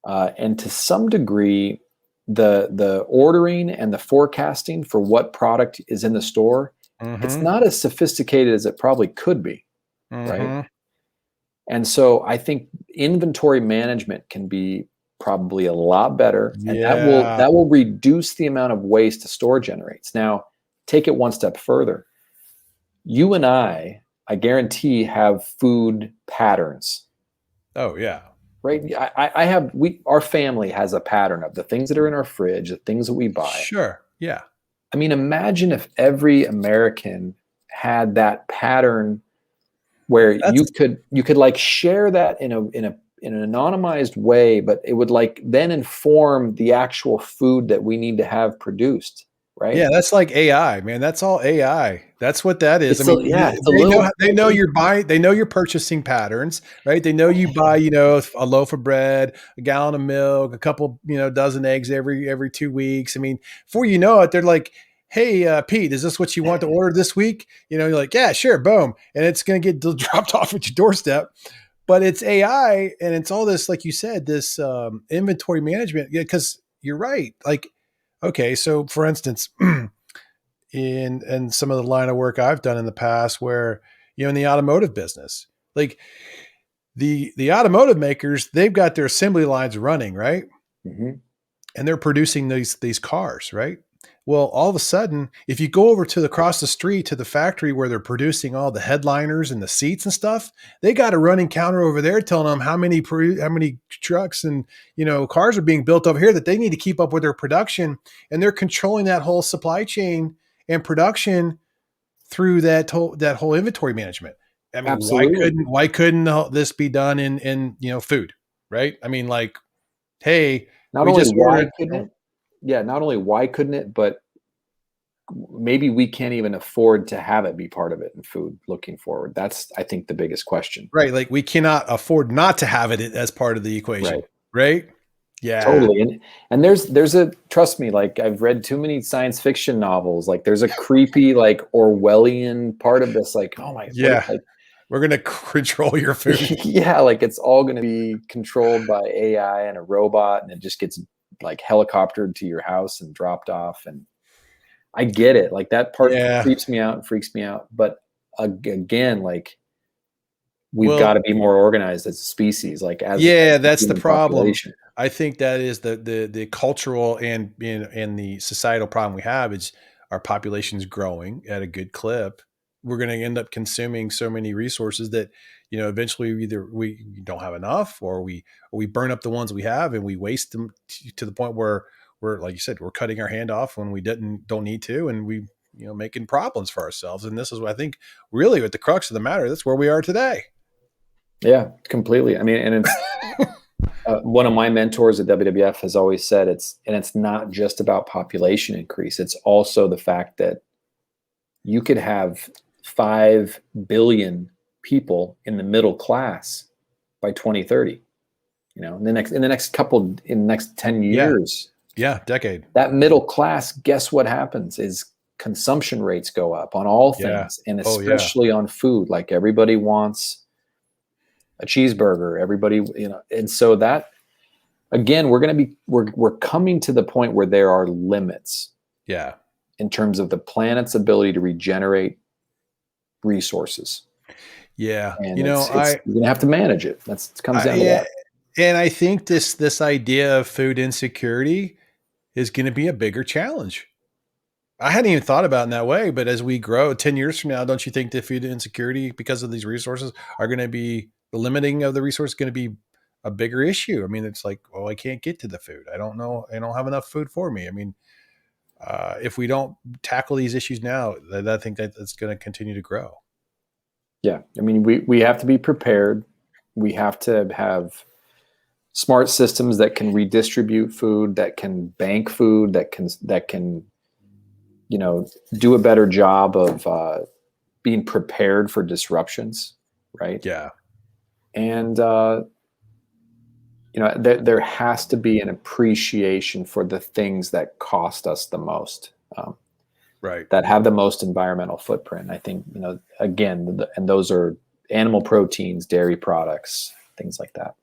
And to some degree, the ordering and the forecasting for what product is in the store, it's not as sophisticated as it probably could be, right? And so I think inventory management can be probably a lot better, and that will reduce the amount of waste a store generates. Now, take it one step further. You and I guarantee, have food patterns. Oh, yeah. right? Our family has a pattern of the things that are in our fridge, the things that we buy. Sure. Yeah. I mean, imagine if every American had that pattern where That's you could like share that in an anonymized way, but it would like then inform the actual food that we need to have produced, right? Yeah, that's like AI, man. That's all AI. That's what that is. I mean, It's a they little know bit. your they know your purchasing patterns, right? They know you buy, a loaf of bread, a gallon of milk, a couple, dozen eggs every 2 weeks. I mean, before you know it, they're like, "Hey, Pete, is this what you want to order this week?" You're like, "Yeah, sure, boom," and it's going to get dropped off at your doorstep. But it's AI, and it's all this, like you said, this inventory management. Yeah, because you're right. Like, okay, so for instance, in some of the line of work I've done in the past, where in the automotive business, like the automotive makers, they've got their assembly lines running, right? Mhm. And they're producing these cars, right? Well, all of a sudden, if you go over to across the street to the factory where they're producing all the headliners and the seats and stuff, they got a running counter over there telling them how many trucks and cars are being built over here that they need to keep up with their production, and they're controlling that whole supply chain and production through that whole inventory management. I mean, Absolutely. why couldn't this be done in food, right? I mean, like, hey, Not we only just why ordered. couldn't it, yeah, not only why couldn't it, but maybe we can't even afford to have it be part of it in food looking forward. That's, I think, the biggest question. Right, like, we cannot afford not to have it as part of the Right. equation, right? Yeah. Totally. And there's a trust me, like I've read too many science fiction novels. Like there's a creepy, like Orwellian part of this, like, oh my, what Yeah. like We're gonna control your food. yeah, like it's all gonna be controlled by AI and a robot, and it just gets like helicoptered to your house and dropped off. And I get it. Like that part Yeah. creeps me out and freaks me out. But again, like we've got Well, to be more organized as a species, like as yeah, the that's the human problem. population. I think that is the cultural and the societal problem we have is our population's growing at a good clip. We're going to end up consuming so many resources that eventually either we don't have enough, or we burn up the ones we have and we waste them to the point where we're, like you said, we're cutting our hand off when we don't need to, and we making problems for ourselves. And this is what I think really at the crux of the matter. That's where we are today. Yeah, completely. I mean, and it's one of my mentors at WWF has always said it's not just about population increase. It's also the fact that you could have 5 billion people in the middle class by 2030. In the next 10 Yeah. years, Yeah. Decade. that middle class, guess what happens is consumption rates go up on all Yeah. things, and Oh yeah. especially on food. Like everybody wants a cheeseburger, everybody, and so that again, we're coming to the point where there are limits Yeah. in terms of the planet's ability to regenerate resources, Yeah. and it's I, you're gonna have to manage it. It comes down to yeah, that. and I think this idea of food insecurity is going to be a bigger challenge. I hadn't even thought about it in that way, but as we grow 10 years from now, don't you think the food insecurity because of these resources are going to be the limiting of the resource going to be a bigger issue? I mean, it's like, oh, I can't get to the food. I don't know. I don't have enough food for me. I mean, if we don't tackle these issues now, I think that it's going to continue to grow. Yeah, I mean, we have to be prepared. We have to have smart systems that can redistribute food, that can bank food, that can do a better job of being prepared for disruptions, right? Yeah. And there has to be an appreciation for the things that cost us the most, Right. that have the most environmental footprint. I think again, and those are animal proteins, dairy products, things like that.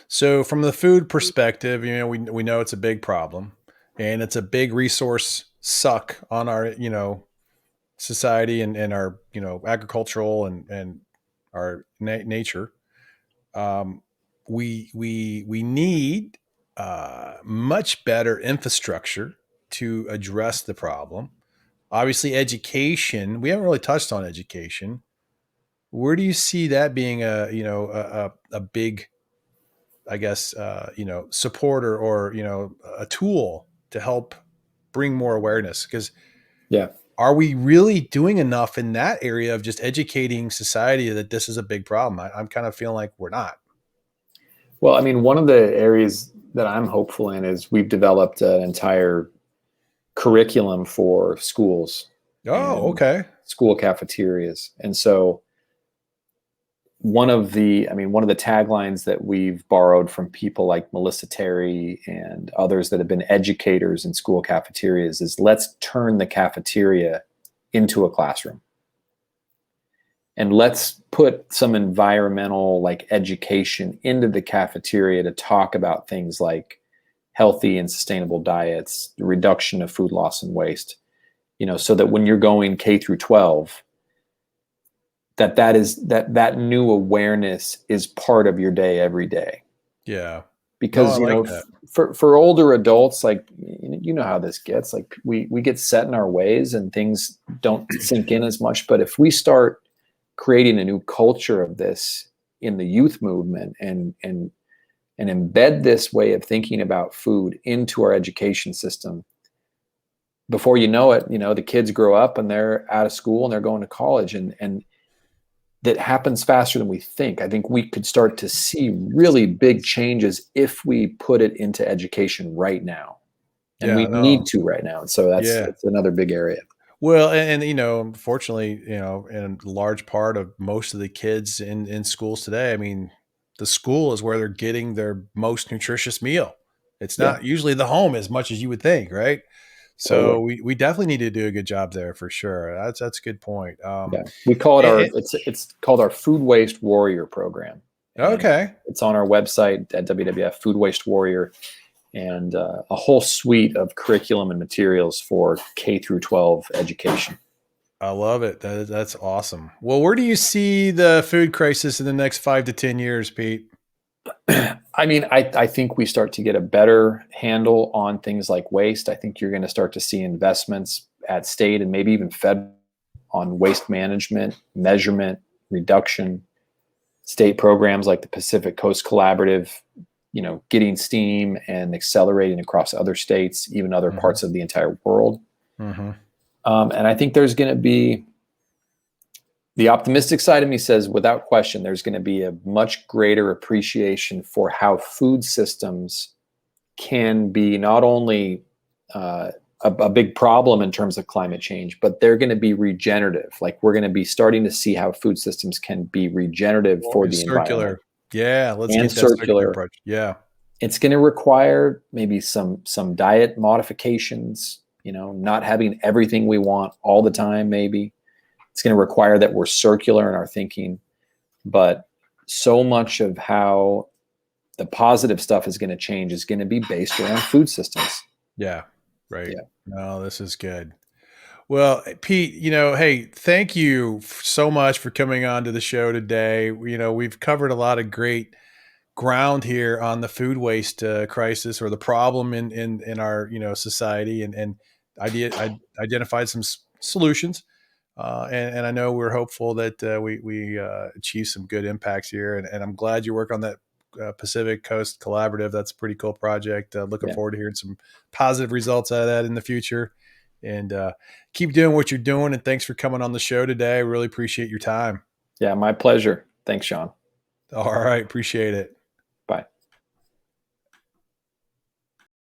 So from the food perspective, we know it's a big problem, and it's a big resource suck on our, society and our, agricultural and our nature. Um, we need much better infrastructure to address the problem. Obviously, education. We haven't really touched on education. Where do you see that being a big I guess, support or, a tool to help bring more awareness? Because Yeah. are we really doing enough in that area of just educating society that this is a big problem? I'm kind of feeling like we're not. Well, I mean, one of the areas that I'm hopeful in is we've developed an entire curriculum for schools Oh, and okay. school cafeterias. And so one of the taglines that we've borrowed from people like Melissa Terry and others that have been educators in school cafeterias is let's turn the cafeteria into a classroom. And let's put some environmental like education into the cafeteria to talk about things like healthy and sustainable diets, the reduction of food loss and waste, so that when you're going K through 12, that new awareness is part of your day every day. Yeah. No, I Because like that. for older adults, like how this gets, like we get set in our ways and things don't sink in as much. But if we start creating a new culture of this in the youth movement and embed this way of thinking about food into our education system, before you know it, the kids grow up and they're out of school and they're going to college, and that happens faster than we think. I think we could start to see really big changes if we put it into education right now. And we Yeah, need no. to right now. And so that's Yeah. another big area. Well, and unfortunately, in large part of most of the kids in schools today, I mean, the school is where they're getting their most nutritious meal. It's Yeah, not usually the home as much as you would think, right? So totally. we definitely need to do a good job there for sure. That's a good point. Yeah. We call it And, it's called our Food Waste Warrior program. And okay, it's on our website at WWF Food Waste Warrior, and a whole suite of curriculum and materials for K through 12 education. I love it. That's awesome. Well, where do you see the food crisis in the next 5 to 10 years, Pete? I mean, I think we start to get a better handle on things like waste. I think you're going to start to see investments at state and maybe even federal on waste management, measurement, reduction, state programs like the Pacific Coast Collaborative, getting steam and accelerating across other states, even other Hmm. parts of the entire world. Hmm. And I think there's going to be the optimistic side of me says, without question, there's going to be a much greater appreciation for how food systems can be not only a big problem in terms of climate change, but they're going to be regenerative. Like we're going to be starting to see how food systems can be regenerative for the environment Circular. Yeah, let's and get that circular circular. approach. Yeah. It's going to require maybe some diet modifications, not having everything we want all the time, maybe. It's going to require that we're circular in our thinking, but so much of how the positive stuff is going to change is going to be based around food systems. Yeah. Right. Yeah. No, this is good. Well, Pete, hey, thank you so much for coming on to the show today. We've covered a lot of great ground here on the food waste crisis or the problem in our society, and I identified some solutions, and I know we're hopeful that we achieve some good impacts here, and I'm glad you work on that Pacific Coast Collaborative. That's a pretty cool project. Looking Yeah. forward to hearing some positive results out of that in the future, and keep doing what you're doing. And thanks for coming on the show today. I really appreciate your time. Yeah. My pleasure. Thanks, Sean. All right, appreciate it. Bye.